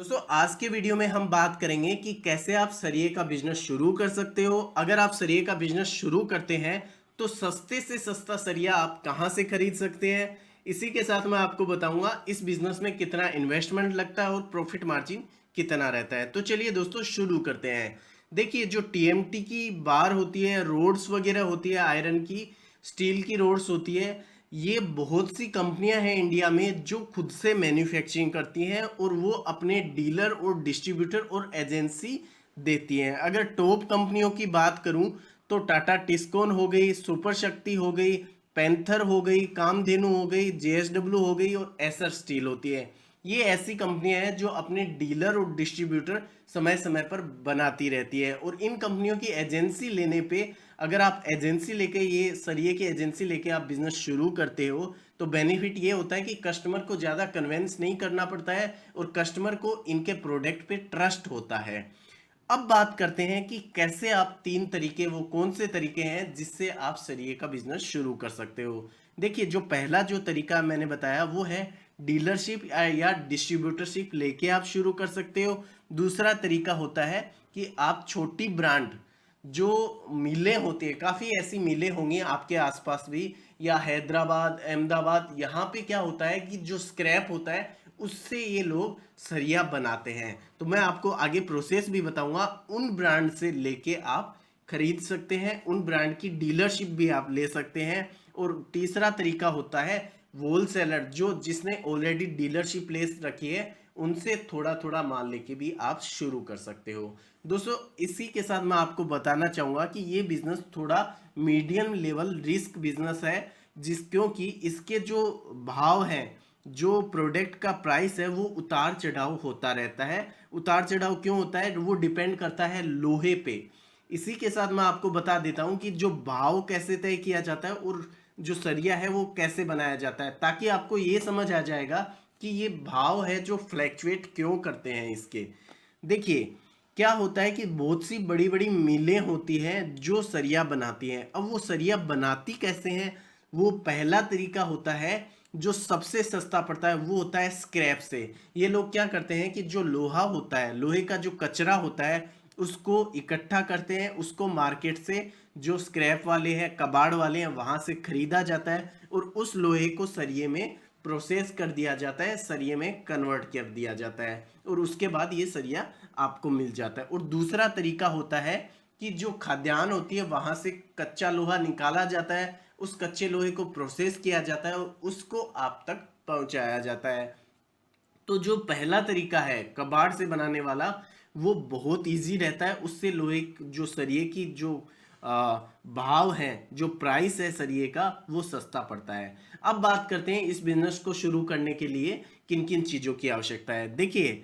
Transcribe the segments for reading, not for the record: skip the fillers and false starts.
दोस्तों आज के वीडियो में हम बात करेंगे कि कैसे आप सरिये का बिजनेस शुरू कर सकते हो। अगर आप सरिये का बिजनेस शुरू करते हैं तो सस्ते से सस्ता सरिया आप कहां से खरीद सकते हैं। इसी के साथ मैं आपको बताऊंगा इस बिजनेस में कितना इन्वेस्टमेंट लगता है और प्रॉफिट मार्जिन कितना रहता है। तो चलिए दोस्तों शुरू करते हैं। देखिए जो टीएमटी की बार होती है, रोड्स वगैरह होती है, आयरन की, स्टील की रोड्स होती है, ये बहुत सी कंपनियां हैं इंडिया में जो खुद से मैन्युफैक्चरिंग करती हैं और वो अपने डीलर और डिस्ट्रीब्यूटर और एजेंसी देती हैं। अगर टॉप कंपनियों की बात करूं तो टाटा टिस्कोन हो गई, सुपर शक्ति हो गई, पैंथर हो गई, कामधेनु हो गई, जेएसडब्ल्यू हो गई और एसर स्टील होती है। ये ऐसी कंपनियां हैं जो अपने डीलर और डिस्ट्रीब्यूटर समय समय पर बनाती रहती है। और इन कंपनियों की एजेंसी लेने पे, अगर आप एजेंसी लेके, ये सरिये की एजेंसी लेके आप बिजनेस शुरू करते हो तो बेनिफिट ये होता है कि कस्टमर को ज़्यादा कन्वेंस नहीं करना पड़ता है और कस्टमर को इनके प्रोडक्ट पे ट्रस्ट होता है। अब बात करते हैं कि कैसे आप तीन तरीके, वो कौन से तरीके हैं जिससे आप सरिये का बिजनेस शुरू कर सकते हो। देखिए जो पहला जो तरीका मैंने बताया वो है डीलरशिप या डिस्ट्रीब्यूटरशिप लेके आप शुरू कर सकते हो। दूसरा तरीका होता है कि आप छोटी ब्रांड, जो मिलें होती है, काफ़ी ऐसी मिलें होंगी आपके आसपास भी, या हैदराबाद, अहमदाबाद, यहाँ पे क्या होता है कि जो स्क्रैप होता है उससे ये लोग सरिया बनाते हैं। तो मैं आपको आगे प्रोसेस भी बताऊंगा। उन ब्रांड से लेके आप खरीद सकते हैं, उन ब्रांड की डीलरशिप भी आप ले सकते हैं। और तीसरा तरीका होता है होल सेलर, जो जिसने ऑलरेडी डीलरशिप ले रखी है, उनसे थोड़ा थोड़ा माल लेके भी आप शुरू कर सकते हो। दोस्तों इसी के साथ मैं आपको बताना चाहूंगा कि ये बिजनेस थोड़ा मीडियम लेवल रिस्क बिजनेस है, क्योंकि इसके जो भाव हैं, जो प्रोडक्ट का प्राइस है, वो उतार चढ़ाव होता रहता है। उतार चढ़ाव क्यों होता है, वो डिपेंड करता है लोहे पे। इसी के साथ मैं आपको बता देता हूँ कि जो भाव कैसे तय किया जाता है और जो सरिया है वो कैसे बनाया जाता है, ताकि आपको ये समझ आ जाएगा कि ये भाव है जो फ्लैक्चुएट क्यों करते हैं इसके। देखिए क्या होता है कि बहुत सी बड़ी बड़ी मिलें होती हैं जो सरिया बनाती हैं। अब वो सरिया बनाती कैसे हैं, वो पहला तरीका होता है जो सबसे सस्ता पड़ता है, वो होता है स्क्रैप से। ये लोग क्या करते हैं कि जो लोहा होता है, लोहे का जो कचरा होता है, उसको इकट्ठा करते हैं, उसको मार्केट से, जो स्क्रैप वाले हैं, कबाड़ वाले हैं, वहां से खरीदा जाता है और उस लोहे को सरिये में प्रोसेस कर दिया जाता है, सरिये में कन्वर्ट कर दिया जाता है और उसके बाद ये सरिया आपको मिल जाता है। और दूसरा तरीका होता है कि जो खाद्यान्न होती है वहां से कच्चा लोहा निकाला जाता है, उस कच्चे लोहे को प्रोसेस किया जाता है और उसको आप तक पहुंचाया जाता है। तो जो पहला तरीका है कबाड़ से बनाने वाला, वो बहुत इजी रहता है। उससे लोहे जो सरिये की जो भाव है, जो प्राइस है सरिये का, वो सस्ता पड़ता है। अब बात करते हैं इस बिजनेस को शुरू करने के लिए किन किन चीज़ों की आवश्यकता है। देखिए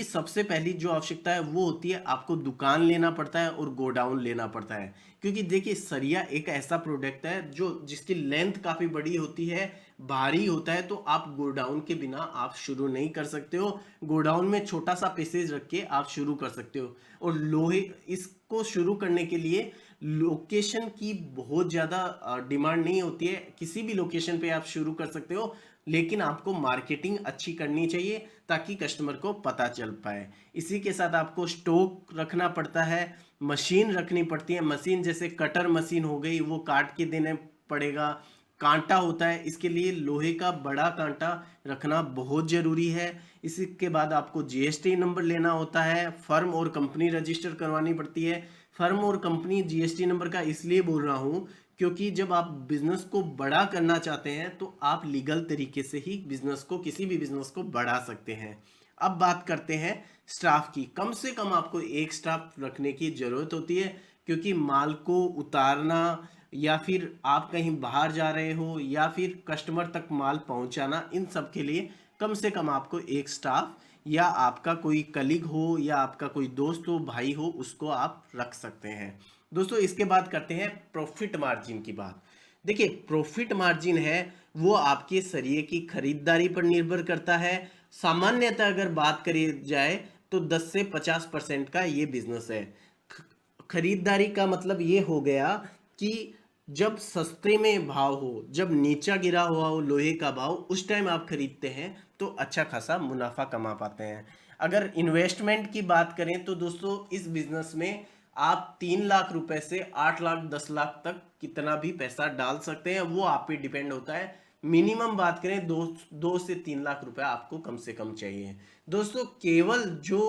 सबसे पहली जो आवश्यकता है वो होती है, आपको दुकान लेना पड़ता है और गोडाउन लेना पड़ता है। क्योंकि देखिए सरिया एक ऐसा प्रोडक्ट है जो जिसकी लेंथ काफ़ी बड़ी होती है, भारी होता है, तो आप गोडाउन के बिना आप शुरू नहीं कर सकते हो। गोडाउन में छोटा सा पैसेज रख के आप शुरू कर सकते हो। और लोहे, इसको शुरू करने के लिए लोकेशन की बहुत ज़्यादा डिमांड नहीं होती है, किसी भी लोकेशन पे आप शुरू कर सकते हो, लेकिन आपको मार्केटिंग अच्छी करनी चाहिए ताकि कस्टमर को पता चल पाए। इसी के साथ आपको स्टॉक रखना पड़ता है, मशीन रखनी पड़ती है। मशीन जैसे कटर मशीन हो गई, वो काट के देने पड़ेगा। कांटा होता है, इसके लिए लोहे का बड़ा कांटा रखना बहुत ज़रूरी है। इसी के बाद आपको जीएसटी नंबर लेना होता है, फर्म और कंपनी रजिस्टर करवानी पड़ती है। फर्म और कंपनी जीएसटी नंबर का इसलिए बोल रहा हूँ क्योंकि जब आप बिजनेस को बड़ा करना चाहते हैं तो आप लीगल तरीके से ही बिजनेस को, किसी भी बिजनेस को बढ़ा सकते हैं। अब बात करते हैं स्टाफ की। कम से कम आपको एक स्टाफ रखने की ज़रूरत होती है, क्योंकि माल को उतारना, या फिर आप कहीं बाहर जा रहे हो, या फिर कस्टमर तक माल पहुंचाना, इन सब के लिए कम से कम आपको एक स्टाफ, या आपका कोई कलीग हो, या आपका कोई दोस्त हो, भाई हो, उसको आप रख सकते हैं। दोस्तों इसके बाद करते हैं प्रॉफिट मार्जिन की बात। देखिए प्रॉफिट मार्जिन है वो आपके सरिये की खरीदारी पर निर्भर करता है। सामान्यतः अगर बात करी जाए तो 10 से 50% का ये बिजनेस है। खरीदारी का मतलब ये हो गया कि जब सस्ते में भाव हो, जब नीचा गिरा हुआ हो लोहे का भाव, उस टाइम आप खरीदते हैं तो अच्छा खासा मुनाफा कमा पाते हैं। अगर इन्वेस्टमेंट की बात करें तो दोस्तों इस बिजनेस में आप 3 लाख रुपए से 8 लाख 10 लाख तक कितना भी पैसा डाल सकते हैं, वो आप पे डिपेंड होता है। मिनिमम बात करें 2 से 3 लाख रुपए आपको कम से कम चाहिए। दोस्तों केवल जो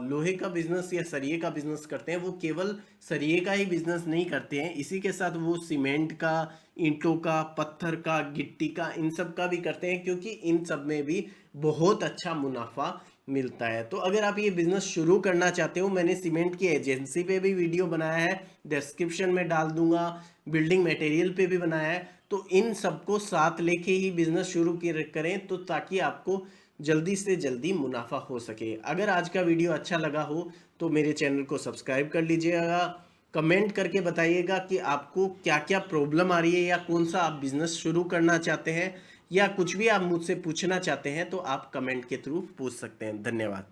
लोहे का बिजनेस या सरिये का बिजनेस करते हैं वो केवल सरिये का ही बिजनेस नहीं करते हैं, इसी के साथ वो सीमेंट का, ईंटों का, पत्थर का, गिट्टी का, इन सब का भी करते हैं, क्योंकि इन सब में भी बहुत अच्छा मुनाफा मिलता है। तो अगर आप ये बिजनेस शुरू करना चाहते हो, मैंने सीमेंट की एजेंसी पे भी वीडियो बनाया है, डिस्क्रिप्शन में डाल दूंगा, बिल्डिंग मटेरियल पे भी बनाया है। तो इन सबको साथ लेके ही बिजनेस शुरू करें, तो ताकि आपको जल्दी से जल्दी मुनाफा हो सके। अगर आज का वीडियो अच्छा लगा हो तो मेरे चैनल को सब्सक्राइब कर लीजिएगा, कमेंट करके बताइएगा कि आपको क्या क्या प्रॉब्लम आ रही है, या कौन सा आप बिजनेस शुरू करना चाहते हैं, या कुछ भी आप मुझसे पूछना चाहते हैं तो आप कमेंट के थ्रू पूछ सकते हैं। धन्यवाद।